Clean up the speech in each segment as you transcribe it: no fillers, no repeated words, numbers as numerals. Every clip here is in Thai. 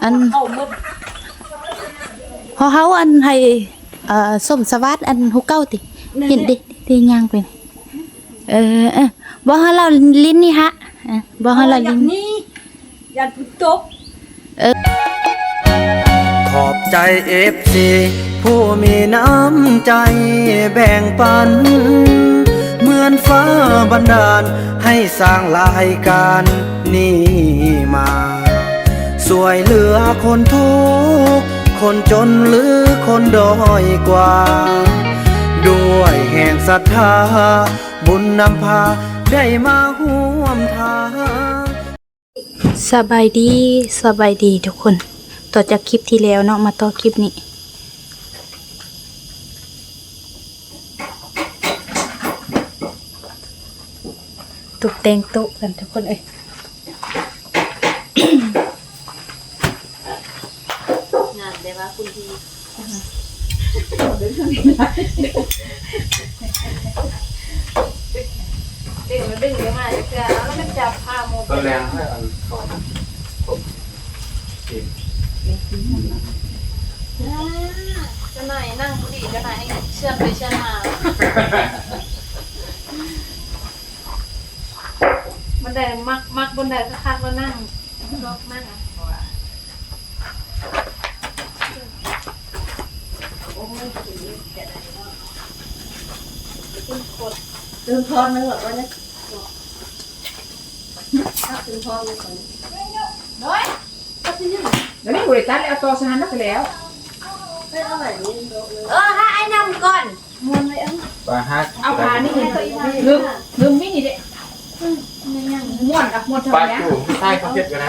อันเขาอันให้สมสวัสดิ์อันหุกเก้าติเห็นดิที่ย่างเป็นบ่ให้เราลิ้นนี่ฮะบ่ให้เราลิ้นนี่ยันพุตกขอบใจFCผู้มีน้ำใจแบ่งปันเหมือนฟ้าบันดาลให้สร้างรายการนี้มาสวยเหลือคนทุกข์คนจนหรือคนด้อยกว่าด้วยแห่งศรัทธาบุญนำพาได้มาร่วมทางสบายดีทุกคนต่อจากคลิปที่แล้วเนาะมาต่อคลิปนี้ตกแต่งโต๊ะกันทุกคนงานได้ว่าคุณพี่เด็กมันดึงเข้ามาเพื่อแล้วมันจับผ้าโมก็แรงให้อันก่อนจะไหนนั่งพอดีจะไหนเชื่อไปเชื่อมาบันไดมักบันไดก็คาดว่านั่งชอบนั่งอ่ะโอ้ยแกได้เนาะขึ้นโคตรตื่นพร้อมนึกว่าเนี่ยตื่นพร้อมเลยคนน้อยแล้วนี่บริการเอาตัวสารนักแล้วให้ไอ้นำก่อนมวนเลยปลาฮักเอาปลานี่ลืมนี่นี่เด็กม้วนกับม้วนทำแล้วใช่เขาเก็บกันได้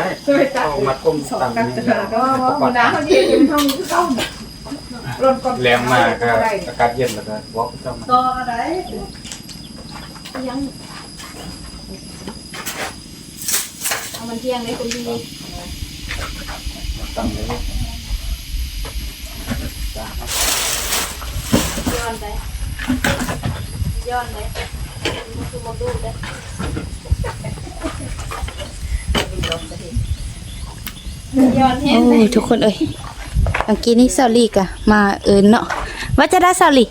เอามัดก้มต่ำนี่ก็ม้วนน้ำเขาเย็นอยู่ท้องก็ต้องร้อนก่อนแรงมากก็อากาศเย็นแล้วก็วอล์กต้องมาก็ได้ยังเอามันเที่ยงเลยคุณพี่ต่ำเลยย้อนไปคือมาดูได้โอ้ทุกคนเอ้ยเมื่อกี้นี้เซาลีกะมาเนาะว่าจะได้เซาลี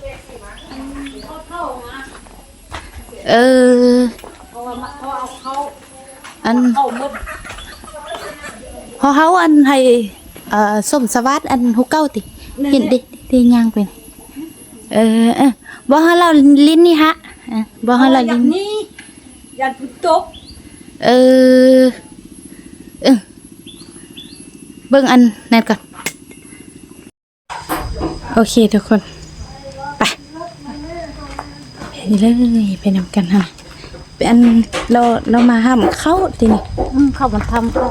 อันเขาอันให้สมสวัสดิ์อันหุกเก้าติเห็นดิที่ย่างเป็นบ่ให้เราลิ้นนี่ฮะบ่ให้เราลิ้นนี่ยันพุตกเบิ่งอันนั่นก่อนโอเคทุกคนไปเลยไปนำกันฮะเป็นเรามาห้ามเข้าทีนี้เข้ามาทำเข้า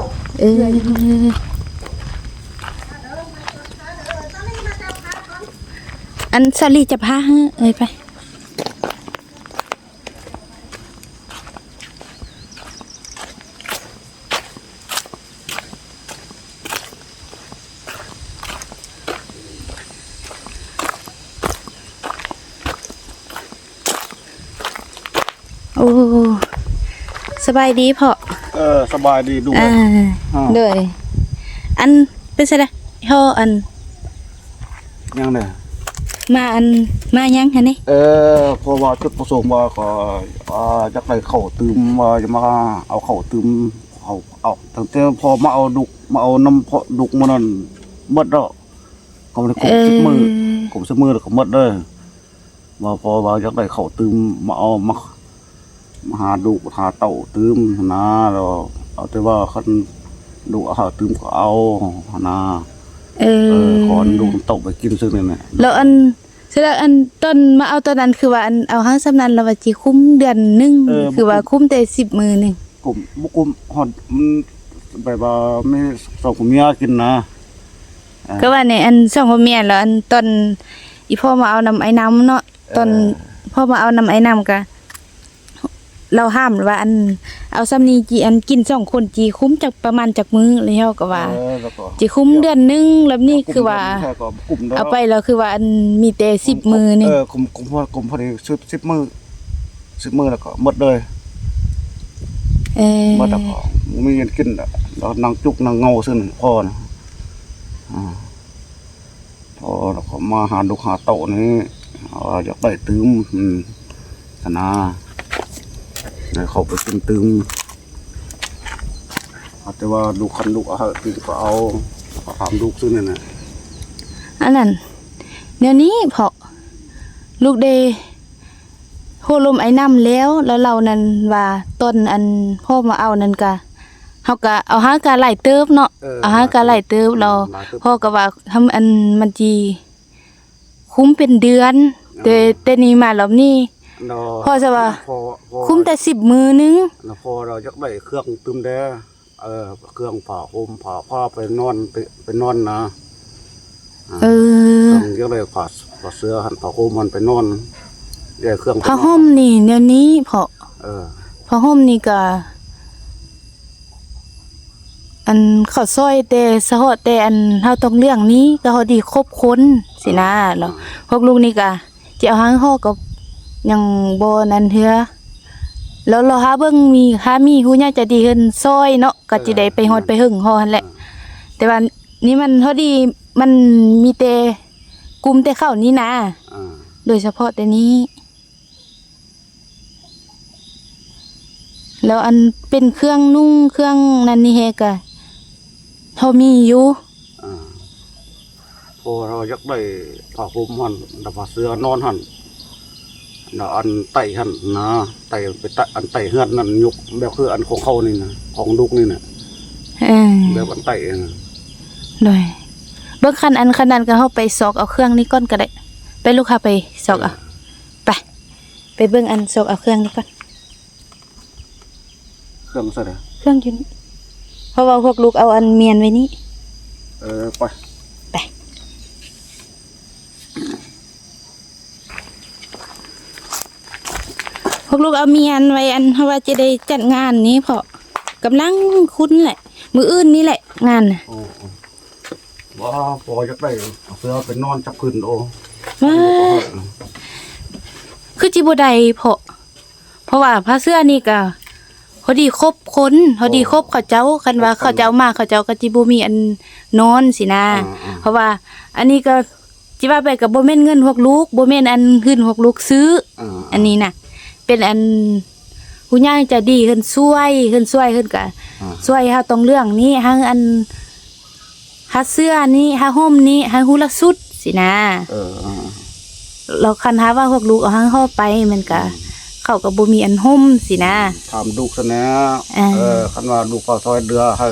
อันซาลีจะพาไปโอ้สบายดีพ่อสบายดีด้วยเลยอันเป็นไงพ่ออันยังเนี่ยมายังฮะนี่เพราะว่าจุดประสงค์ว่าก็จะไปเข่าตืมว่าจะมาเอาเข่าตืมเอาตั้งแต่พอมาเอาดุกมาเอาน้ำพอดุกมันนั่นมดแล้วก็มันกบสิบมือแล้วก็มดเลยว่าพอว่าจะไปเข่าตืมมาเอามาหาดุหาเต่าตืมนะเราเอาแต่ว่าคันดุหาตืมก็เอานะขอดูตกไปกินซึ่งนี่แหละแล้วอันเสร็จแล้วอันต้นมาเอาตอนนั้นคือว่าอันเอาห้างสำนันเราว่าจีคุ้มเดือนนึงคือว่าคุ้มแต่10 มื้อนึงกลุ่มฮอดแบบว่าไม่ส่งผมเมียกินนะก็ว่าเนี่ยอันส่งผมเมียแล้วอันต้นอีพ่อมาเอาน้ำไอ้น้ำเนาะต้นพ่อมาเอาน้ำไอ้น้ำกะเราห้ามว่าอันเอาซ้ำนี้จีอันกิน2 คนจีคุ้มจากประมาณจากมื้อแล้วก็ว่าจีคุ้มเดือนนึงแล้วนี่คือว่าเอาไปแล้วคือว่าอันมีแต่10 มื้อนี่กลุ่มพอดี10 มื้อแล้วก็หมดเลย บ่ตะของมีเงินกินแล้วนางจุกนางเงาซึ่งพ่อนะพ่อแล้วก็มาหาลูกหาเต่านี่อยากได้ตื้มธนาแล้วเขาไปกินตื้มแต่ว่าลูกคันลูกเอาตื้มก็เอาถามลูกซึ่งนั่นน่ะ อันนั้นเดี๋ยวนี้พอลูกเดโหลมไอ้น้ำแล้วเรานั้นว่าต้นอันพ่อมาเอานั่นกะเฮาก็เอาหากะไหลเติบเนาะเอาหากะไหลเติบเราพ่อก็ว่าทำอันมันจีคุ้มเป็นเดือนแต่นี่มารอบนี้พ่อจะว่าคุ้มแต่10 มื้อนึงแล้วพอเราอยากได้เครื่องตื้มแดเครื่องผ่าห่มผ่าผ้าไปนอนนะอยากได้ผ่าเสื้อหันผ่าห่มมันไปนอนเครื่องผ้าห่มนี่เดี๋ยวนี้พอผ้าห่มนี่ก็อันเขาซอยแต่สะฮอดแต่อันเฮาต้องเรื่องนี้ก็เฮาดีครบคนสินะแล้วพวกลูกนี่ก็จะเอาหางฮอก็ยังบ่นั่นเทื่อแล้วเราหาเบิ่งมีฮู้ใหญ่จะดีเพิ่นซอยเนาะก็สิได้ไปฮอดไปหึงฮอหั่นแหละแต่ว่านี่มันเฮาดีมันมีแต่กลุ่มแต่เข้านี่นะโดยเฉพาะแต่นี้แล้วอันเป็นเครื่องนุ่งเครื่องนั่นนี่แฮก็เฮามีอยู่พอเราอยากได้ผ้าห่มหั่นแล้วผ้าเสื้อนอนหั่นแล้วอันไต่หั่นนะไต่ไปอันไต่เฮือนนั่นยกแบบคืออันของเขานี่นะของลูกนี่น่ะแบบอันไต่เลยเบิ่งคันอันขนาดก็เฮาไปซอกเอาเครื่องนี้ก่อนก็ได้ไปลูกค้าไปซอกเอาไปเบิ่งอันซอกเอาเครื่องนี้ก่อนเครื่องใส่เครื่องอยู่นี่เพราะว่าพวกลูกเอาอันเมียนไว้นี่ไปพวกลูกเอาเมียนไว้อันเพราะว่าจะได้จัดงานนี้เพราะกำลังคุ้นแหละมื้ออื่นนี่แหละงานน่ะว่าพอจะได้เสื้อไปนอนจับคืนโอ้คือจิบ่ได้เพราะว่าผ้าเสื้อนี่ก็พอดีครบคนพอดีครบเขาเจ้ากันว่าเขาเจ้ามาเขาเจ้าก็จิบ่มีอันนอนสินะเพราะว่าอันนี้ก็จิว่าไปก็บ่แม่นเงินพวกลูกบ่แม่นอันขึ้นพวกลูกซื้ออันนี้น่ะเป็นอันผู้ใหญ่จะดีขึ้นช่วยขึ้นก็ช่วยเฮาต้องเรื่องนี้หาอันหาเสื้อนี้หาห่มนี้หาฮู้ละสุดสินะเราคันหาว่าพวกลูกเอาหางเข้าไปมันก็เขาก็บ่มีอันห่มสินะถามลูกซะนะคันว่าลูกก็ซอยเดือให้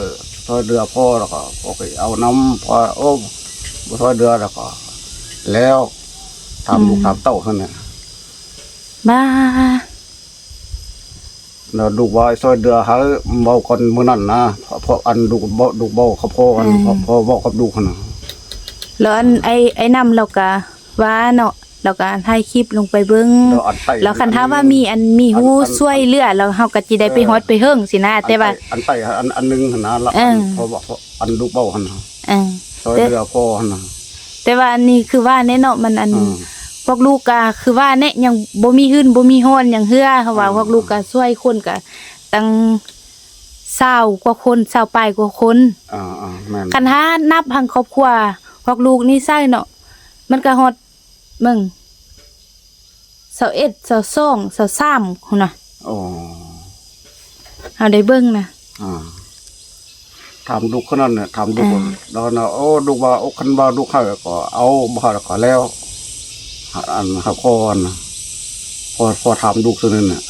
ซอยเดือพ่อแล้วก็โอเคเอาน้ำพอโอ้บ่ซอยเดือแล้วก็แล้วถามลูกถามเต้าซั่นน่ะบ้าแล้วลูกว่าซอยเดือให้เว้าก่อนมื้อนั้นนะเพราะอันลูกเว้าเขาพ่อกันพ่อเว้ากับลูกหั่นน่ะแล้วอันไอ้นำเราก็ว่าเนาะแล้วก็ถ่ายคลิปลงไปเบิ่งแล้วคันถ้าว่ามีฮู้ช่วยเหลือแล้วเฮาก็สิได้ไปฮอดไปเฮิงสินะแต่ว่าอันไตอันนึงหั่นนะแล้วพอบอกอันลูกเบ้าหั่นน่ะซอยเดือพ่อหั่นน่ะแต่ว่าอันนี้คือว่าแน่เนาะมันอันพวกลูกก็คือว่าแน่ยังบ่มีหื้นบ่มีฮ้อนหยังเฮือเพราะว่าพวกลูกก็ช่วยคนก็ตั้ง20 กว่าคน20ปลายกว่าคนแม่นคันหานับทั้งครอบครัวพวกลูกนี่ใช่เนาะมันก็ฮอดเบิ่ง21 22 23พุ่นน่ะเอาได้เบิ่งนะถามลูกคนนั้นน่ะถามลูกแล้วนะโอ้ลูกว่าโอ้คันว่าลูกให้ก็เอาบ่ให้ก็แล้วอันครับพ่อนะพอถามลูกตัวนั้นน่ะ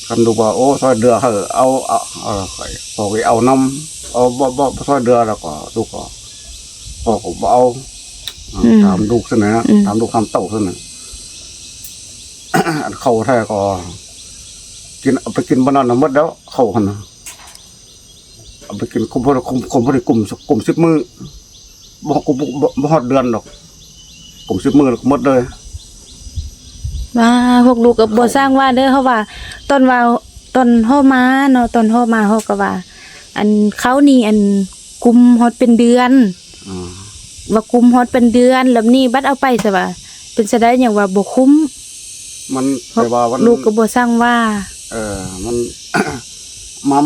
คันลูกว่าโอ้ซอยเดือให้เอาพอไปเอาน้ำเอาบ่ซอยเดือแล้วก็ลูกก็พ่อก็บ่เอาถามลูกซั่นนะถามลูกถามเต้าซั่นน่ะอันเข้าแท้ก็กินเอาไปกินบ่นานน่ะหมดแล้วเข้าหั่นน่ะเอาไปกินคุมบ่ได้กลุ่ม10 มื้อบ่ฮอดเดือนดอกกลุ่ม10 มื้อหมดเลยว่าพวกลูกก็บ่สร้างว่าเด้อเฮาว่าตอนเฮามาเนาะตอนเฮามาเฮาก็ว่าอันเขานี่อันกุมฮอดเป็นเดือนว่ากุมฮอดเป็นเดือนแล้วนี่บัดเอาไปซะว่าเป็นซะได้หยังว่าบ่คุ้มมันแต่ว่าวันลูกก็บ่สร้างว่า มัน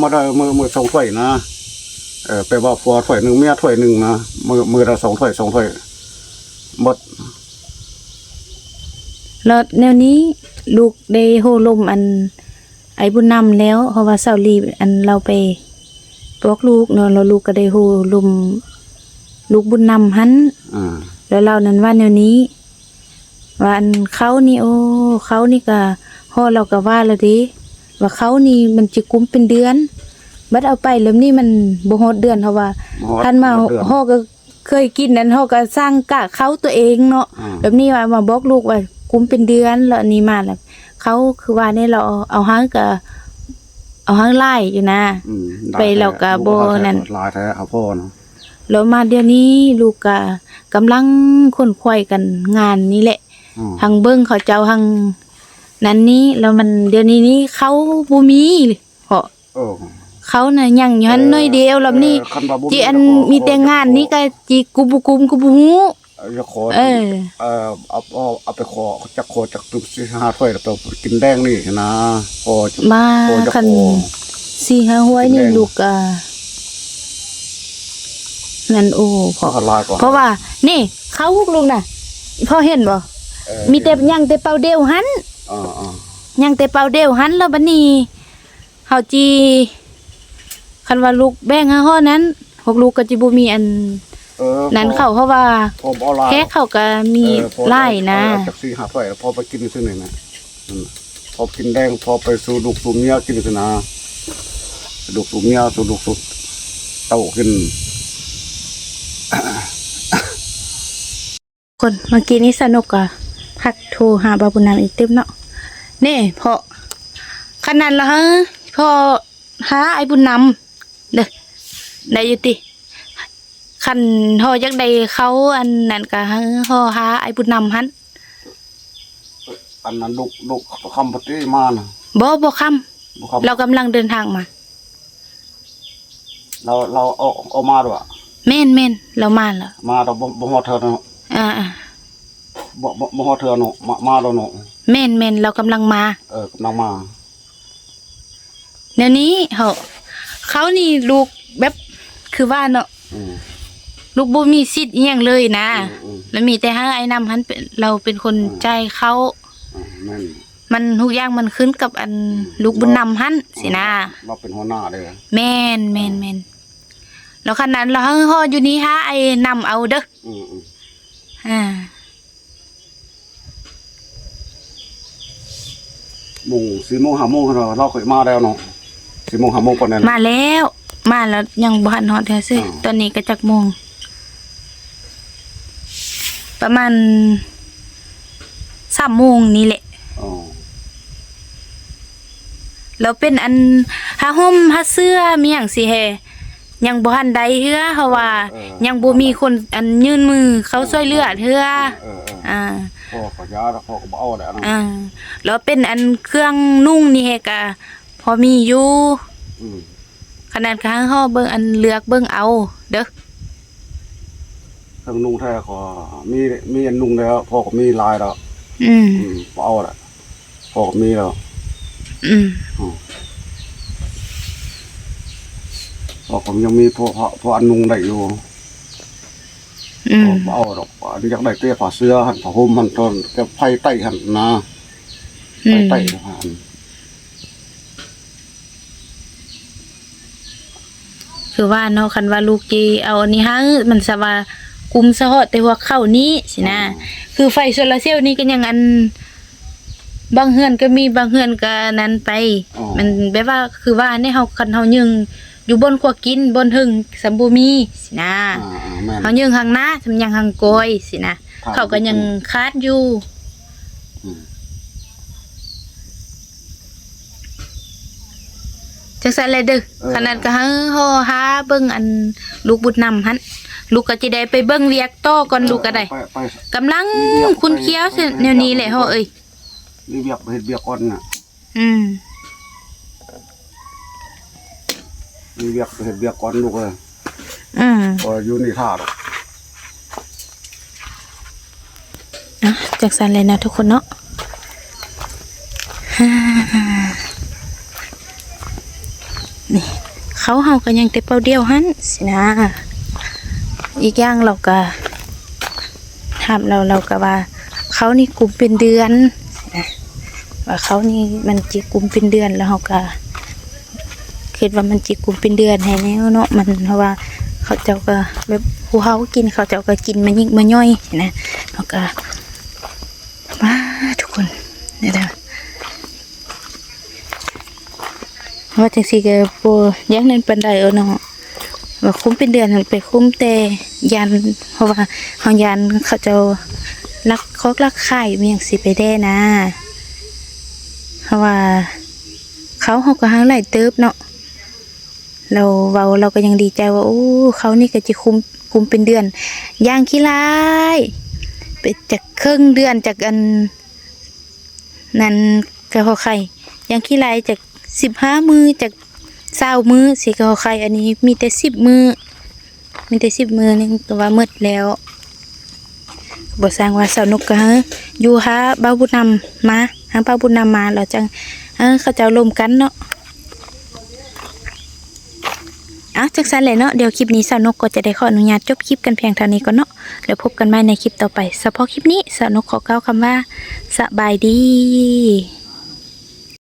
มาได้มือ2 ถ้วยนะแปลว่าผัวถ้วยหนึ่งเมียถ้วยหนึ่งนะมือละ2 ถ้วย2 ถ้วยหมด แล้วแนวนี้ลูกได้โหลมอันไอ้บุญนำแล้วเพราะว่าเสาลีอันเราไปบอกลูกเนาะแล้วลูกก็ได้โหลมลูกบุญนำหัน แล้วเรานั้นว่าแนวนี้ว่าอันเขานี่โอ้เขานี่ก็พ่อเราก็ว่าแล้วดิว่าเขานี่มันจะกุมเป็นเดือนบัดเอาไปแล้วนี่มันบ่ฮอดเดือนเพราะว่าท่านมาพ่อก็เคยกินนั้นพ่อก็สร้างกะเขาตัวเองเนาะแบบนี้ว่ามาบอกลูกว่ากุมเป็นเดือนแล้วอันนี้มาแล้วเขาคือว่านี่เราเอาหางก็เอาหางไล่อยู่นะไปแล้วก็บ่นั่น ลายแท้เอาพ่อเนาะ แล้วมาเดี๋ยวนี้ลูกก็กำลังค้นคว้ากันงานนี้แหละทางเบิ่งเขาเจ้าทางนั้นนี้แล้วมันเดี๋ยวนี้เขาบ่มีเพราะเขาน่ะยังอยู่หั่นน้อยเดียวแล้วนี่จิอันมีแต่งานนี้ก็จิกูบ่กุมกูบ่ฮู้จะขอเอาไปขอจากตุก4-5 ถ้วยแล้วไปกินแดงนี่นะพอ มาคัน4-5 ห้วยนี่ลูกก็นั่นโอ้เพราะว่านี่เขาลูกน่ะพ่อเห็นบ่มีแต่ยังแต่เป่าเดียวหันยังแต่เป่าเดียวหันแล้วบัดนี้เฮาจีคันว่าลูกแบ่งให้ฮ้อนั้นพวกลูกก็สิบ่มีอันนั้นเข้าเพราะว่าแค่เขาก็มีหลายนะจาก4-5 ถ้วยพอไปกินซื่อนี่นะพอกินแดงพอไปสู่ลูกสู่เมียกินซื่อนะลูกสู่เมียสู่ลูกสู่เต้ากินคนเมื่อกี้นี้สนุกอ่ะพักโทรหาบาบุญนำอีกเต็มเนาะนี่พอขนาดละฮะพอหาไอ้บุญนำเด้อได้อยู่ติคันฮอยักได้เขาอันนั้นก็ฮอหาไอ้บุญนำหันอันนั้นลูกคำปฏิมานะบ่คำเรากำลังเดินทางมาเราเอามาด้วยแม่นเรามาแล้วมาเราบ่ฮอดเธอเนาะบ่ฮอดเธอเนาะมาแล้วเนาะแม่นเรากำลังมากำลังมาเดี๋ยวนี้เขานี่ลูกแบบคือว่าเนาะลูกบ่มีสิทธิ์อีหยังเลยนะแล้วมีแต่หาไอ้นำหันเราเป็นคนใจเขามันทุกอย่างมันขึ้นกับอันลูกบุญนำหันสินะเราเป็นหัวหน้าเด้อแม่นแล้วขนาดเราฮออยู่นี่หาไอ้นำเอาเด้อ4 โมง 5 โมงเราเคยมาแล้วเนาะ4 โมง 5 โมงปานนั้นมาแล้วยังบ่ทันฮอดแท้ซิตอนนี้ก็จักโมงประมาณ3 โมงนี่แหละแล้วเป็นอันหาห่มหาเสื้อมีหยังสิแฮยังบ่ทันได้เฮือเพราะว่ายังบ่มีคนอันยื่นมือเขาช่วยเหลือเฮือพ่อก็ยาแล้วพ่อก็บ่เอาแล้วแล้วเป็นอันเครื่องนุ่งนี่แฮก็พอมีอยู่ขนาดข้างฮ้อเบิ่งอันเลือกเบิ่งเอาเด้อเครื่องนุ่งแท้ก็มีอันนุ่งแล้วพ่อก็มีลายแล้วบ่เอาแล้วพ่อก็มีแล้วพ่อผมยังมีพออันนุ่งได้อยู่บ่เอาดอกอันอยากได้เตี้ยผ้าเสื้อหั่นผ้าห่มหั่นต้นแกไผไต้หั่นนะไผไต้หั่นคือว่าเนาะคันว่าลูกจีเอาอันนี้ฮะมันสว่ากุมสะฮอดแต่ว่าเข้านี้สินะคือไฟโซลาร์เซลล์นี่ก็ยังอันบางเฮือนก็มีบางเฮือนก็นั้นไปมันแบบว่าคือว่าในเฮาคันเฮายึงอยู่บนขัวกินบนหึงสัมบูมีสินะเฮายึงหางหน้าสำยังหางกอยสินะเขาก็ยังคาดอยู่จังซั่นเลยเด้อขนาดก็หาเบิ่งอันลูกบุญนำหั่นลูกก็สิได้ไปเบิ่งเวียกต่อก่อนลูกก็ได้กำลังคุณเคี้ยวแนวนี้แหละเฮาเอ้ยนี่เวียกเฮ็ดเวียกก่อนน่ะนี่เวียกเฮ็ดเวียกก่อนลูกเอ้ยก็อยู่นี่ท่าดอกจังซั่นเลยนะทุกคนเนาะ เขาเฮาก็ยังแต่เป่าเดียวหั่นสินะอีกอย่างเราก็ถามเราก็ว่า เขานี่กลุ่มเป็นเดือนนะว่าเขานี่มันจิกลุ่มเป็นเดือนแล้วเฮาก็คิดว่ามันจิกลุ่มเป็นเดือนให้แนวเนาะมันเพราะว่าเขาเจ้าก็แบบผู้เฮากินเขาเจ้าก็กินมันยิ่งมันย่อยนะเฮาก็มาทุกคนนี่เด้อว่าจังซี่ก็บ่อย่างนั้นปานใดเนาะว่าคุ้มเป็นเดือนหันไปคุ้มแต่ยันเพราะว่าเฮายันเขาเจ้ารักคอกรักไข่มีหยังสิไปได้นะเพราะว่าเขาก็หาหลายเติบเนาะเราเว้าเราก็ยังดีใจว่าโอ้เขานี่ก็จะคุมเป็นเดือนย่างขี้ลายไปจากครึ่งเดือนจากอันนั้นก็เขาไข่ย่างขี้ลายจาก15 มื้อจาก20 มื้อสิก็เขาไข่อันนี้มีแต่10 มื้อมีแต่10 มื้อนึงก็ว่าหมดแล้วบ่สร้างว่าสาวนกก็อยู่หาบ่าวบุญนำมาหาบ่าวบุญนำมาแล้วจังเขาเจ้าร่วมกันเนาะจักซั่นแหละเนาะเดี๋ยวคลิปนี้สาวนกก็จะได้ขออนุญาตจบคลิปกันเพียงเท่านี้ก่อนเนาะแล้วพบกันใหม่ในคลิปต่อไปเฉพาะคลิปนี้สาวนกขอกล่าวคำว่าสบายดี